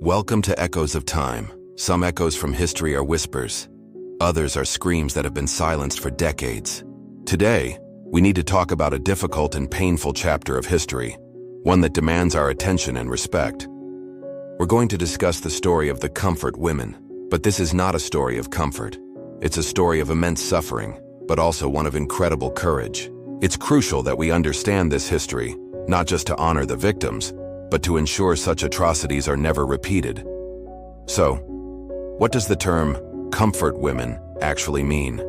Welcome to Echoes of Time. Some echoes from history are whispers. Others are screams that have been silenced for decades. Today, we need to talk about a difficult and painful chapter of history, one that demands our attention and respect. We're going to discuss the story of the comfort women, but this is not a story of comfort. It's a story of immense suffering, but also one of incredible courage. It's crucial that we understand this history, not just to honor the victims, but to ensure such atrocities are never repeated. So, what does the term comfort women actually mean?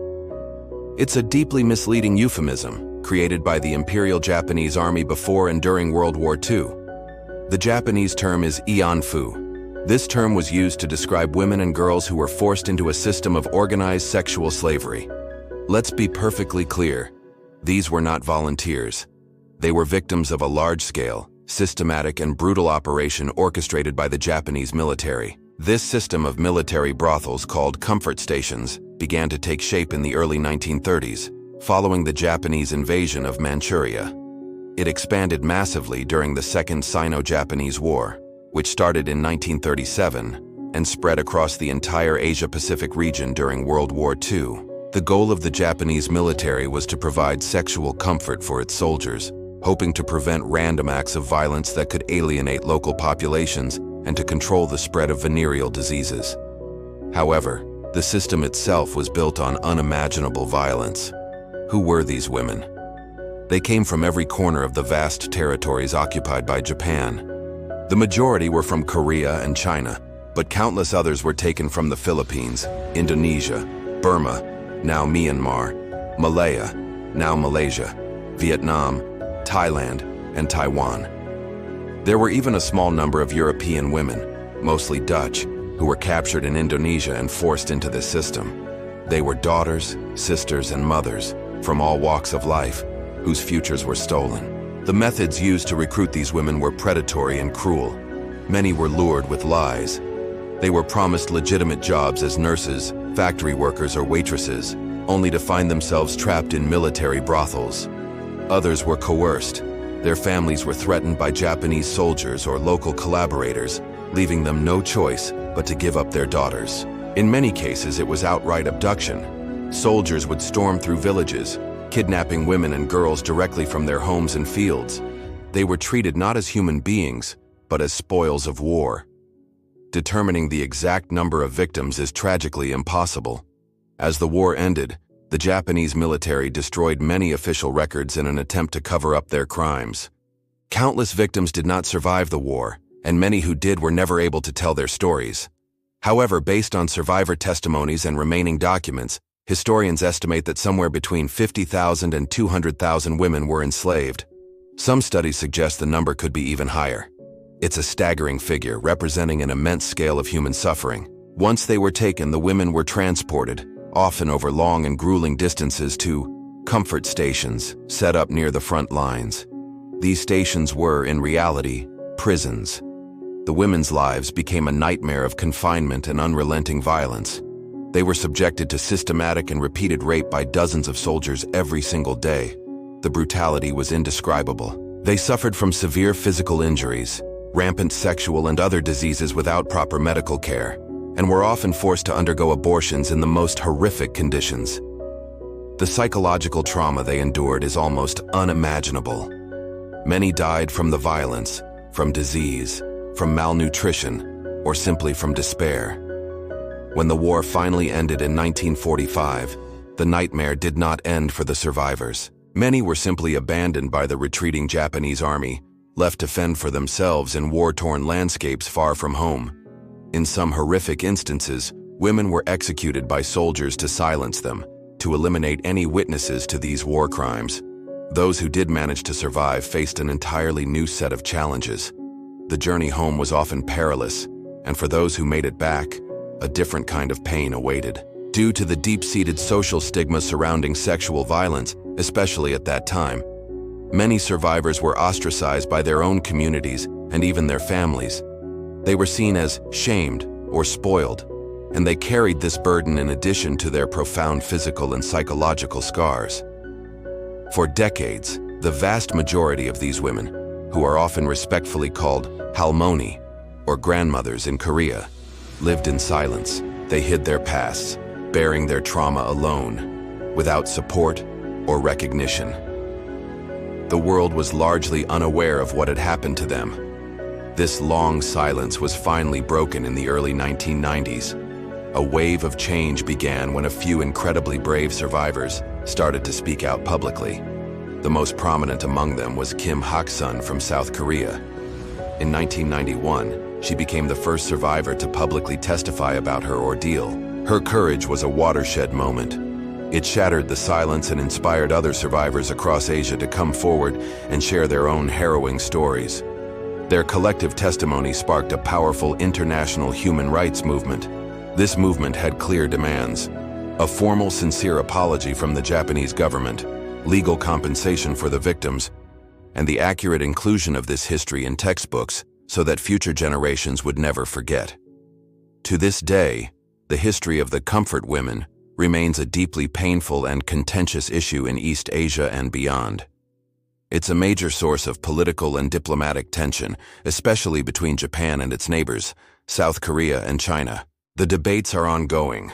It's a deeply misleading euphemism created by the Imperial Japanese Army before and during World War II. The Japanese term is ianfu. This term was used to describe women and girls who were forced into a system of organized sexual slavery. Let's be perfectly clear. These were not volunteers. They were victims of a large-scale, systematic and brutal operation orchestrated by the Japanese military. This system of military brothels called comfort stations began to take shape in the early 1930s, following the Japanese invasion of Manchuria. It expanded massively during the Second Sino-Japanese War, which started in 1937 and spread across the entire Asia-Pacific region during World War II. The goal of the Japanese military was to provide sexual comfort for its soldiers, hoping to prevent random acts of violence that could alienate local populations and to control the spread of venereal diseases. However, the system itself was built on unimaginable violence. Who were these women? They came from every corner of the vast territories occupied by Japan. The majority were from Korea and China, but countless others were taken from the Philippines, Indonesia, Burma, now Myanmar, Malaya, now Malaysia, Vietnam, Thailand, and Taiwan. There were even a small number of European women, mostly Dutch, who were captured in Indonesia and forced into this system. They were daughters, sisters, and mothers from all walks of life, whose futures were stolen. The methods used to recruit these women were predatory and cruel. Many were lured with lies. They were promised legitimate jobs as nurses, factory workers, or waitresses, only to find themselves trapped in military brothels. Others were coerced. Their families were threatened by Japanese soldiers or local collaborators, leaving them no choice but to give up their daughters. In many cases, it was outright abduction. Soldiers would storm through villages, kidnapping women and girls directly from their homes and fields. They were treated not as human beings, but as spoils of war. Determining the exact number of victims is tragically impossible. As the war ended, the Japanese military destroyed many official records in an attempt to cover up their crimes. Countless victims did not survive the war, and many who did were never able to tell their stories. However, based on survivor testimonies and remaining documents, historians estimate that somewhere between 50,000 and 200,000 women were enslaved. Some studies suggest the number could be even higher. It's a staggering figure representing an immense scale of human suffering. Once they were taken, the women were transported, often over long and grueling distances, to comfort stations set up near the front lines. These stations were, in reality, prisons. The women's lives became a nightmare of confinement and unrelenting violence. They were subjected to systematic and repeated rape by dozens of soldiers every single day. The brutality was indescribable. They suffered from severe physical injuries, rampant sexual and other diseases without proper medical care, and were often forced to undergo abortions in the most horrific conditions. The psychological trauma they endured is almost unimaginable. Many died from the violence, from disease, from malnutrition, or simply from despair. When the war finally ended in 1945, the nightmare did not end for the survivors. Many were simply abandoned by the retreating Japanese army, left to fend for themselves in war-torn landscapes far from home. In some horrific instances, women were executed by soldiers to silence them, to eliminate any witnesses to these war crimes. Those who did manage to survive faced an entirely new set of challenges. The journey home was often perilous, and for those who made it back, a different kind of pain awaited. Due to the deep-seated social stigma surrounding sexual violence, especially at that time, many survivors were ostracized by their own communities and even their families. They were seen as shamed or spoiled, and they carried this burden in addition to their profound physical and psychological scars. For decades, the vast majority of these women, who are often respectfully called halmoni, or grandmothers in Korea, lived in silence. They hid their pasts, bearing their trauma alone, without support or recognition. The world was largely unaware of what had happened to them. This long silence was finally broken in the early 1990s. A wave of change began when a few incredibly brave survivors started to speak out publicly. The most prominent among them was Kim Hak-sun from South Korea. In 1991, she became the first survivor to publicly testify about her ordeal. Her courage was a watershed moment. It shattered the silence and inspired other survivors across Asia to come forward and share their own harrowing stories. Their collective testimony sparked a powerful international human rights movement. This movement had clear demands: a formal, sincere apology from the Japanese government, legal compensation for the victims, and the accurate inclusion of this history in textbooks so that future generations would never forget. To this day, the history of the comfort women remains a deeply painful and contentious issue in East Asia and beyond. It's a major source of political and diplomatic tension, especially between Japan and its neighbors, South Korea and China. The debates are ongoing.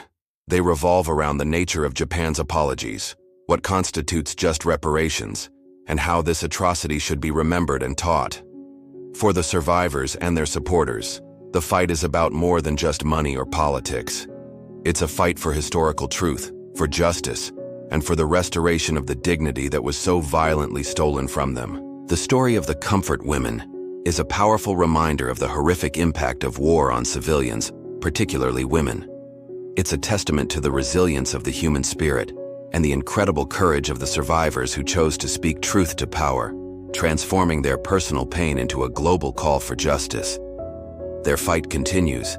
They revolve around the nature of Japan's apologies, what constitutes just reparations, and how this atrocity should be remembered and taught. For the survivors and their supporters, the fight is about more than just money or politics. It's a fight for historical truth, for justice, and for the restoration of the dignity that was so violently stolen from them. The story of the comfort women is a powerful reminder of the horrific impact of war on civilians, particularly women. It's a testament to the resilience of the human spirit and the incredible courage of the survivors who chose to speak truth to power, transforming their personal pain into a global call for justice. Their fight continues,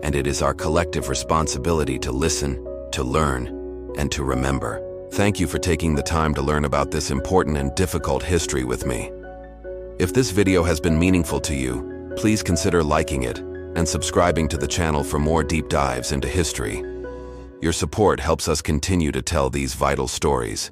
and it is our collective responsibility to listen, to learn, and to remember. Thank you for taking the time to learn about this important and difficult history with me. If this video has been meaningful to you, please consider liking it and subscribing to the channel for more deep dives into history. Your support helps us continue to tell these vital stories.